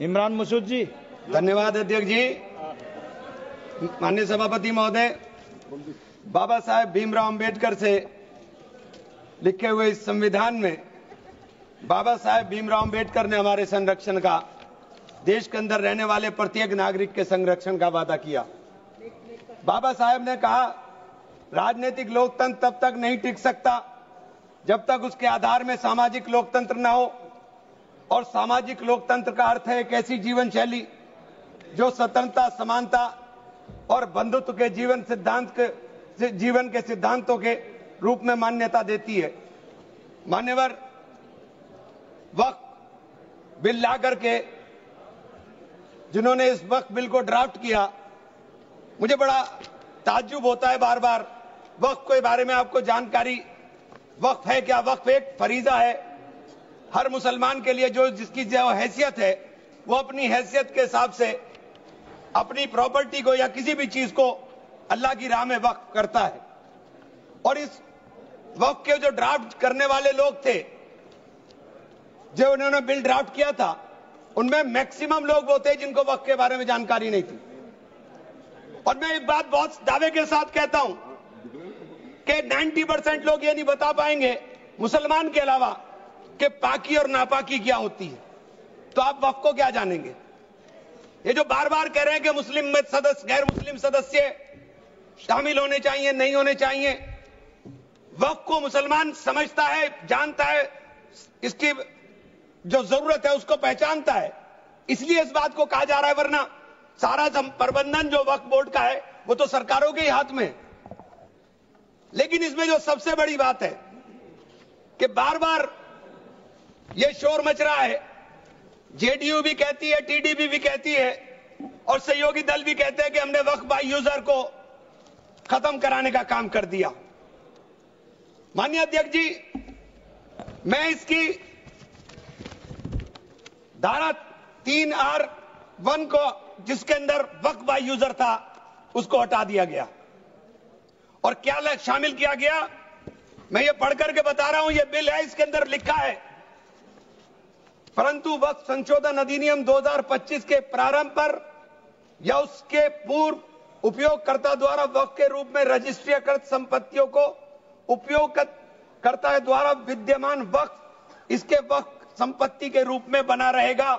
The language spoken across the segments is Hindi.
इमरान मसूद जी। धन्यवाद अध्यक्ष जी। माननीय सभापति महोदय, बाबा साहेब भीमराव अंबेडकर से लिखे हुए इस संविधान में बाबा साहेब भीमराव अंबेडकर ने हमारे संरक्षण का, देश के अंदर रहने वाले प्रत्येक नागरिक के संरक्षण का वादा किया। बाबा साहेब ने कहा, राजनीतिक लोकतंत्र तब तक नहीं टिक सकता जब तक उसके आधार में सामाजिक लोकतंत्र न हो। और सामाजिक लोकतंत्र का अर्थ है एक ऐसी जीवन शैली जो स्वतंत्रता, समानता और बंधुत्व के जीवन के सिद्धांतों के रूप में मान्यता देती है। मान्यवर, वक्फ बिल ला करके जिन्होंने इस वक्फ बिल को ड्राफ्ट किया, मुझे बड़ा ताज्जुब होता है बार बार। वक्फ के बारे में आपको जानकारी, वक्फ है क्या? वक्फ एक फरीजा है हर मुसलमान के लिए, जो जिसकी जो हैसियत है वो अपनी हैसियत के हिसाब से अपनी प्रॉपर्टी को या किसी भी चीज को अल्लाह की राह में वक्फ करता है। और इस वक्फ के जो ड्राफ्ट करने वाले लोग थे, जो उन्होंने बिल ड्राफ्ट किया था, उनमें मैक्सिमम लोग वो थे जिनको वक्फ के बारे में जानकारी नहीं थी। और मैं एक बात बहुत दावे के साथ कहता हूं कि 90% लोग ये नहीं बता पाएंगे, मुसलमान के अलावा, कि पाकी और नापाकी क्या होती है। तो आप वक्फ को क्या जानेंगे? ये जो बार बार कह रहे हैं कि मुस्लिम में सदस्य, गैर मुस्लिम सदस्य शामिल होने चाहिए, नहीं होने चाहिए, वक्फ को मुसलमान समझता है, जानता है, इसकी जो जरूरत है उसको पहचानता है, इसलिए इस बात को कहा जा रहा है। वरना सारा प्रबंधन जो वक्फ बोर्ड का है वो तो सरकारों के ही हाथ में है। लेकिन इसमें जो सबसे बड़ी बात है कि बार बार ये शोर मच रहा है, जेडीयू भी कहती है, टीडीपी भी कहती है और सहयोगी दल भी कहते हैं कि हमने वक्फ बाय यूजर को खत्म कराने का काम कर दिया। माननीय अध्यक्ष जी, मैं इसकी धारा 3R1 को, जिसके अंदर वक्फ बाय यूजर था, उसको हटा दिया गया। और क्या शामिल किया गया, मैं ये पढ़ करके बता रहा हूं, ये बिल है, इसके अंदर लिखा है, परंतु वक्फ संशोधन अधिनियम 2025 के प्रारंभ पर या उसके पूर्व उपयोगकर्ता द्वारा वक्फ के रूप में रजिस्ट्रीकृत संपत्तियों को उपयोगकर्ता द्वारा विद्यमान वक्फ इसके वक्फ संपत्ति के रूप में बना रहेगा,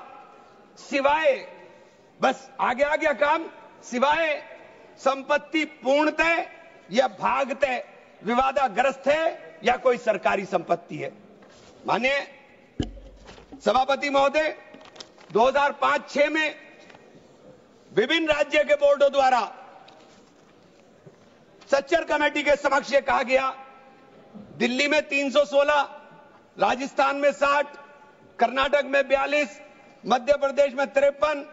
सिवाय, बस आगे आ गया काम, सिवाय संपत्ति पूर्णतः या भागतः विवादाग्रस्त है या कोई सरकारी संपत्ति है। माने सभापति महोदय, 2005-6 में विभिन्न राज्य के बोर्डों द्वारा सच्चर कमेटी के समक्ष ये कहा गया, दिल्ली में 316, राजस्थान में 60, कर्नाटक में 42, मध्य प्रदेश में 53,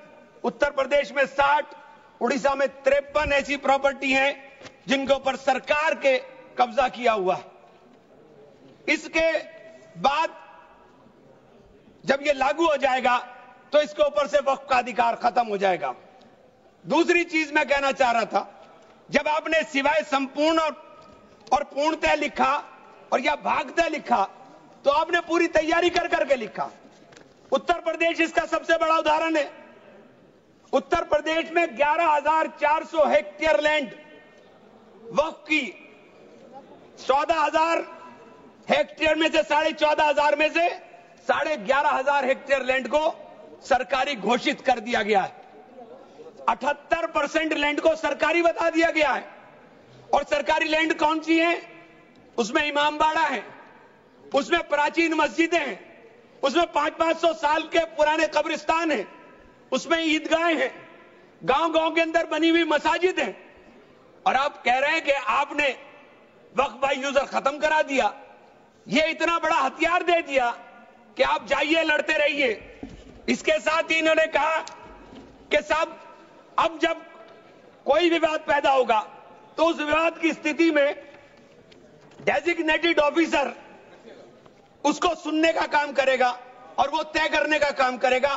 उत्तर प्रदेश में 60, उड़ीसा में 53 ऐसी प्रॉपर्टी हैं जिनके ऊपर सरकार के कब्जा किया हुआ है। इसके बाद जब ये लागू हो जाएगा तो इसके ऊपर से वक्फ का अधिकार खत्म हो जाएगा। दूसरी चीज मैं कहना चाह रहा था, जब आपने सिवाय संपूर्ण और पूर्णतः लिखा और या भागतः लिखा, तो आपने पूरी तैयारी कर करके लिखा। उत्तर प्रदेश इसका सबसे बड़ा उदाहरण है। उत्तर प्रदेश में 11,400 हेक्टेयर लैंड वक्फ की, 14,000 हेक्टेयर में से 14,500 में से 11,500 हेक्टेयर लैंड को सरकारी घोषित कर दिया गया है। 78% लैंड को सरकारी बता दिया गया है। और सरकारी लैंड कौन सी है? उसमें इमामबाड़ा है, उसमें प्राचीन मस्जिदें हैं, उसमें 500-500 साल के पुराने कब्रिस्तान हैं, उसमें ईदगाहें हैं, गांव-गांव के अंदर बनी हुई मसाजिद हैं। और आप कह रहे हैं कि आपने वक्फ बाय यूजर खत्म करा दिया। ये इतना बड़ा हथियार दे दिया कि आप जाइए, लड़ते रहिए। इसके साथ ही इन्होंने कहा कि साहब, अब जब कोई विवाद पैदा होगा तो उस विवाद की स्थिति में डेजिग्नेटेड ऑफिसर उसको सुनने का काम करेगा और वो तय करने का काम करेगा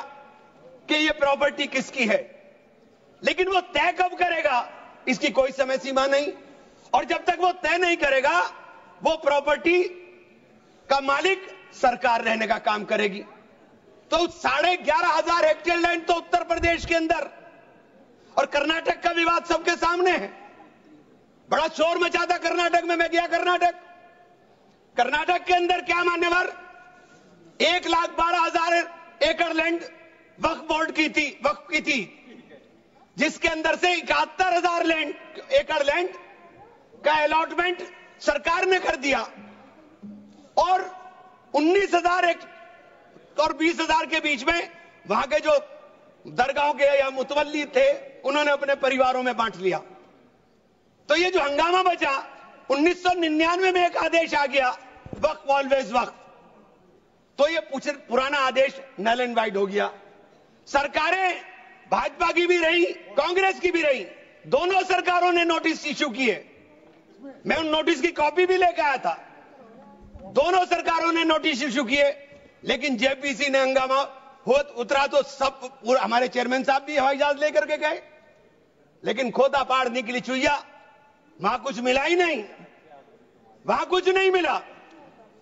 कि ये प्रॉपर्टी किसकी है। लेकिन वो तय कब करेगा, इसकी कोई समय सीमा नहीं। और जब तक वो तय नहीं करेगा, वो प्रॉपर्टी का मालिक सरकार रहने का काम करेगी। तो 11,500 हेक्टेयर लैंड तो उत्तर प्रदेश के अंदर, और कर्नाटक का विवाद सबके सामने है। बड़ा शोर मचा था कर्नाटक में, मैं गया कर्नाटक के अंदर क्या मान्यवर 1,12,000 एकड़ लैंड वक्फ बोर्ड की थी, जिसके अंदर से 71,000 एकड़ लैंड का अलॉटमेंट सरकार ने कर दिया, और 19,000 और 20,000 के बीच में वहां के जो दरगाहों के या मुतवल्ली थे उन्होंने अपने परिवारों में बांट लिया। तो ये जो हंगामा बचा, 1999 में एक आदेश आ गया वक्फ ऑलवेज वक्फ, तो ये पुराना आदेश नल एंड वाइड हो गया। सरकारें भाजपा की भी रही, कांग्रेस की भी रही, दोनों सरकारों ने नोटिस इश्यू किए। मैं उन नोटिस की कॉपी भी लेकर आया था। दोनों सरकारों ने नोटिस इश्यू किए, लेकिन जेपीसी ने हंगामा उतरा तो सब हमारे चेयरमैन साहब भी हवाई जहाज लेकर के गए, लेकिन खोदा पाड़ निकली चुईया, वहां कुछ मिला ही नहीं, वहां कुछ नहीं मिला।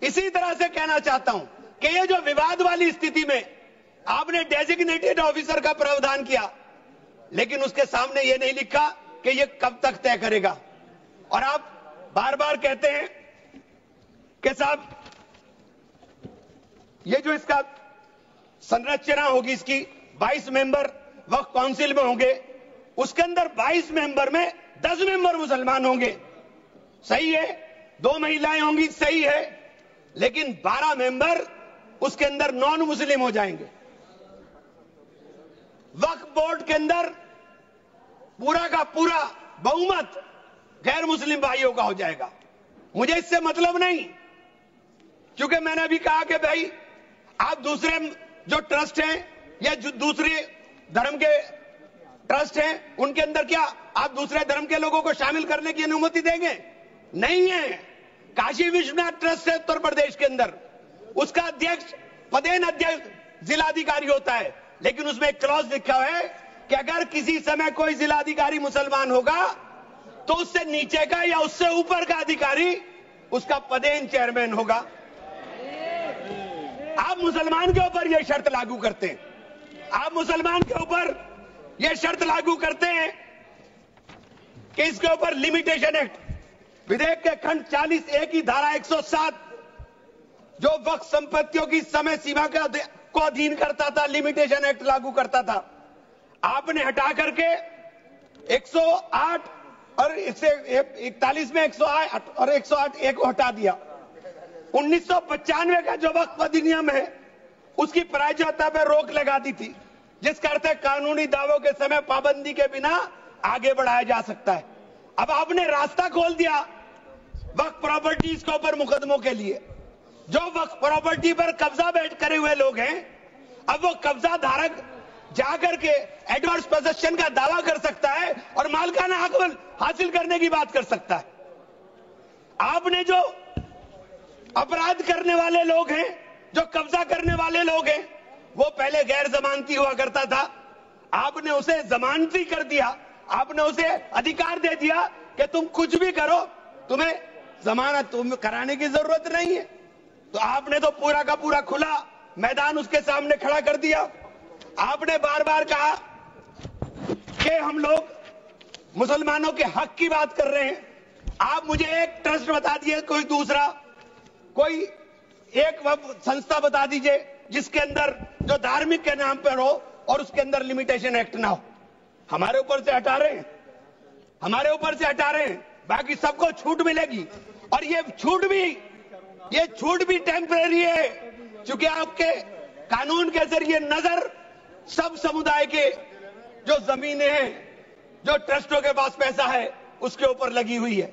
इसी तरह से कहना चाहता हूं कि ये जो विवाद वाली स्थिति में आपने डेजिग्नेटेड ऑफिसर का प्रावधान किया, लेकिन उसके सामने ये नहीं लिखा कि ये कब तक तय करेगा। और आप बार बार कहते हैं कि साहब ये जो इसका संरचना होगी, इसकी 22 मेंबर वक्फ काउंसिल में होंगे, उसके अंदर 22 मेंबर में 10 मेंबर मुसलमान होंगे, सही है, 2 महिलाएं होंगी, सही है, लेकिन 12 मेंबर उसके अंदर नॉन मुस्लिम हो जाएंगे। वक्फ बोर्ड के अंदर पूरा का पूरा बहुमत गैर मुस्लिम भाइयों का हो जाएगा। मुझे इससे मतलब नहीं, क्योंकि मैंने अभी कहा कि भाई आप दूसरे जो ट्रस्ट हैं या जो दूसरे धर्म के ट्रस्ट हैं, उनके अंदर क्या आप दूसरे धर्म के लोगों को शामिल करने की अनुमति देंगे? नहीं है। काशी विश्वनाथ ट्रस्ट है उत्तर प्रदेश के अंदर, उसका अध्यक्ष पदेन अध्यक्ष जिलाधिकारी होता है, लेकिन उसमें एक क्लॉज लिखा है कि अगर किसी समय कोई जिलाधिकारी मुसलमान होगा तो उससे नीचे का या उससे ऊपर का अधिकारी उसका पदेन चेयरमैन होगा। आप मुसलमान के ऊपर यह शर्त लागू करते हैं, आप मुसलमान के ऊपर यह शर्त लागू करते हैं कि इसके ऊपर लिमिटेशन एक्ट, विधेयक के खंड 40A की धारा 107 जो वक्फ संपत्तियों की समय सीमा को अधीन करता था, लिमिटेशन एक्ट लागू करता था, आपने हटा करके 108 और 41 में 108 और 108A को हटा दिया। 1995 का जो वक्फ अधिनियम है उसकी प्रायज्यता पर रोक लगा दी थी, जिसका अर्थ है कानूनी दावों के समय पाबंदी के बिना आगे बढ़ाया जा सकता है। अब आपने रास्ता खोल दिया वक्फ प्रॉपर्टीज के ऊपर मुकदमों के लिए। जो वक्फ प्रॉपर्टी पर कब्जा करे हुए लोग हैं, अब वो कब्जा धारक जाकर के एडवर्स पोजेशन का दावा कर सकता है और मालिकाना हक हासिल करने की बात कर सकता है। आपने जो अपराध करने वाले लोग हैं, जो कब्जा करने वाले लोग हैं, वो पहले गैर जमानती हुआ करता था, आपने उसे जमानती कर दिया, आपने उसे अधिकार दे दिया कि तुम कुछ भी करो, तुम्हें जमानत कराने की जरूरत नहीं है। तो आपने तो पूरा का पूरा खुला मैदान उसके सामने खड़ा कर दिया। आपने बार बार कहा कि हम लोग मुसलमानों के हक की बात कर रहे हैं। आप मुझे एक ट्रस्ट बता दिए, कोई दूसरा, कोई एक संस्था बता दीजिए जिसके अंदर जो धार्मिक के नाम पर हो और उसके अंदर लिमिटेशन एक्ट ना हो। हमारे ऊपर से हटा रहे हैं, हमारे ऊपर से हटा रहे हैं, बाकी सबको छूट मिलेगी। और ये छूट भी टेम्परेरी है, क्योंकि आपके कानून के जरिए नजर सब समुदाय के जो जमीनें हैं, जो ट्रस्टों के पास पैसा है, उसके ऊपर लगी हुई है।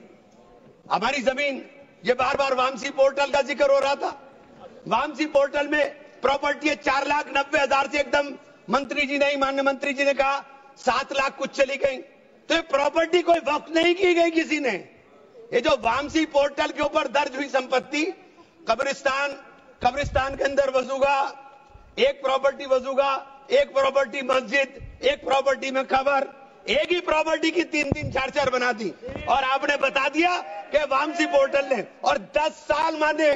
हमारी जमीन, ये बार बार वामसी पोर्टल का जिक्र हो रहा था, वामसी पोर्टल में प्रॉपर्टी है 4,90,000 से एकदम मंत्री जी ने, माननीय मंत्री जी ने कहा 7 लाख कुछ चली गई। तो ये प्रॉपर्टी कोई वक्त नहीं की गई किसी ने। ये जो वामसी पोर्टल के ऊपर दर्ज हुई संपत्ति, कब्रिस्तान के अंदर वसूगा, एक प्रॉपर्टी वसूगा, एक प्रॉपर्टी मस्जिद, एक प्रॉपर्टी में कबर, एक ही प्रॉपर्टी की 3-3, 4-4 बना दी। और आपने बता दिया कि वामसी पोर्टल ने, और 10 साल माने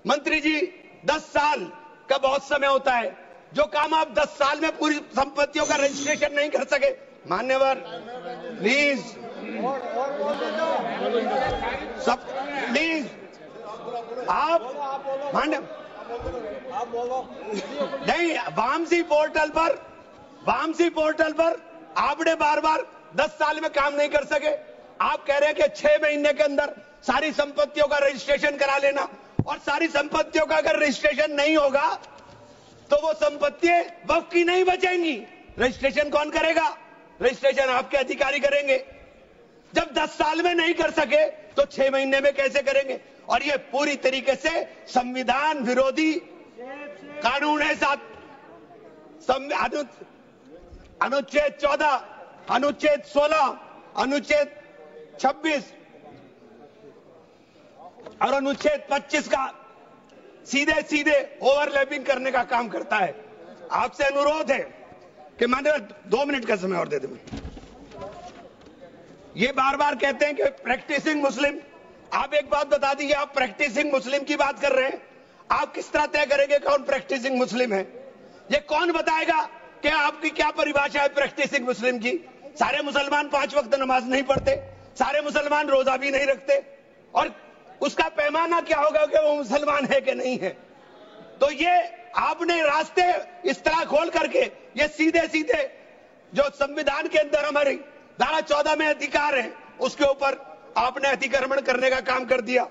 मंत्री जी, 10 साल का बहुत समय होता है। जो काम आप 10 साल में पूरी संपत्तियों का रजिस्ट्रेशन नहीं कर सके। मान्यवर प्लीज, सब प्लीज आप मान्य नहीं, वामसी पोर्टल पर आपने बार बार 10 साल में काम नहीं कर सके। आप कह रहे हैं कि 6 महीने के अंदर सारी संपत्तियों का रजिस्ट्रेशन करा लेना, और सारी संपत्तियों का अगर रजिस्ट्रेशन नहीं होगा तो वो संपत्तियां वक्फ की नहीं बचेंगी। रजिस्ट्रेशन कौन करेगा? रजिस्ट्रेशन आपके अधिकारी करेंगे। जब 10 साल में नहीं कर सके तो 6 महीने में कैसे करेंगे? और ये पूरी तरीके से संविधान विरोधी कानून है। साथ अनुच्छेद 14, अनुच्छेद 16, अनुच्छेद 26 और अनुच्छेद 25 का सीधे सीधे ओवरलैपिंग करने का काम करता है। आपसे अनुरोध है कि माननीय 2 मिनट का समय और दे दें। ये बार बार कहते हैं कि प्रैक्टिसिंग मुस्लिम। आप एक बात बता दीजिए, आप प्रैक्टिसिंग मुस्लिम की बात कर रहे हैं, आप किस तरह तय करेंगे कौन प्रैक्टिसिंग मुस्लिम है? ये कौन बताएगा कि आपकी क्या परिभाषा है प्रैक्टिसिंग मुस्लिम की? सारे मुसलमान 5 वक्त नमाज नहीं पढ़ते, सारे मुसलमान रोजा भी नहीं रखते, और उसका पैमाना क्या होगा कि वो मुसलमान है कि नहीं है? तो ये आपने रास्ते इस तरह खोल करके ये सीधे सीधे जो संविधान के अंदर हमारी धारा 14 में अधिकार है उसके ऊपर आपने अतिक्रमण करने का काम कर दिया।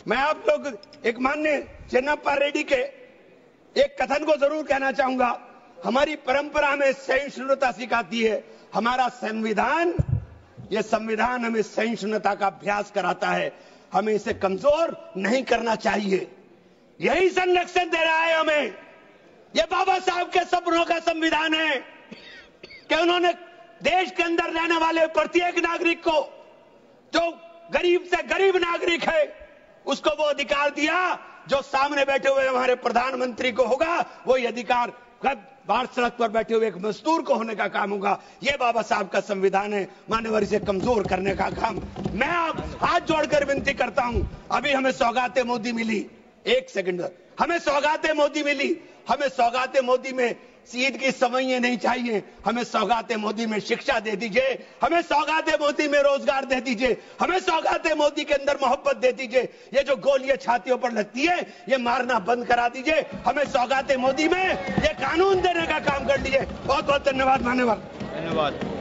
मैं आप लोग एक माननीय चिन्नप्पा रेड्डी के एक कथन को जरूर कहना चाहूंगा। हमारी परंपरा हमें सहिष्णुता सिखाती है, हमारा संविधान, यह संविधान हमें सहिष्णुता का अभ्यास कराता है। हमें इसे कमजोर नहीं करना चाहिए। यही संरक्षण दे रहा है हमें। यह बाबा साहब के सपनों का संविधान है कि उन्होंने देश के अंदर रहने वाले प्रत्येक नागरिक को, जो गरीब से गरीब नागरिक है, उसको वो अधिकार दिया जो सामने बैठे हुए हमारे प्रधानमंत्री को होगा। वो ये अधिकार बाहर सड़क पर बैठे हुए एक मजदूर को होने का काम होगा। ये बाबा साहब का संविधान है। मान्यवर, इसे कमजोर करने का काम मैं आप हाथ जोड़कर विनती करता हूं। अभी हमें सौगाते मोदी मिली, 1 सेकंड, हमें सौगाते मोदी मिली। हमें सौगाते मोदी में ईद की सवैयां नहीं चाहिए, हमें सौगाते मोदी में शिक्षा दे दीजिए, हमें सौगाते मोदी में रोजगार दे दीजिए, हमें सौगाते मोदी के अंदर मोहब्बत दे दीजिए। ये जो गोलियां छातियों पर लगती है ये मारना बंद करा दीजिए। हमें सौगाते मोदी में ये कानून देने का काम कर लीजिए। बहुत बहुत धन्यवाद। मान्यवर, धन्यवाद।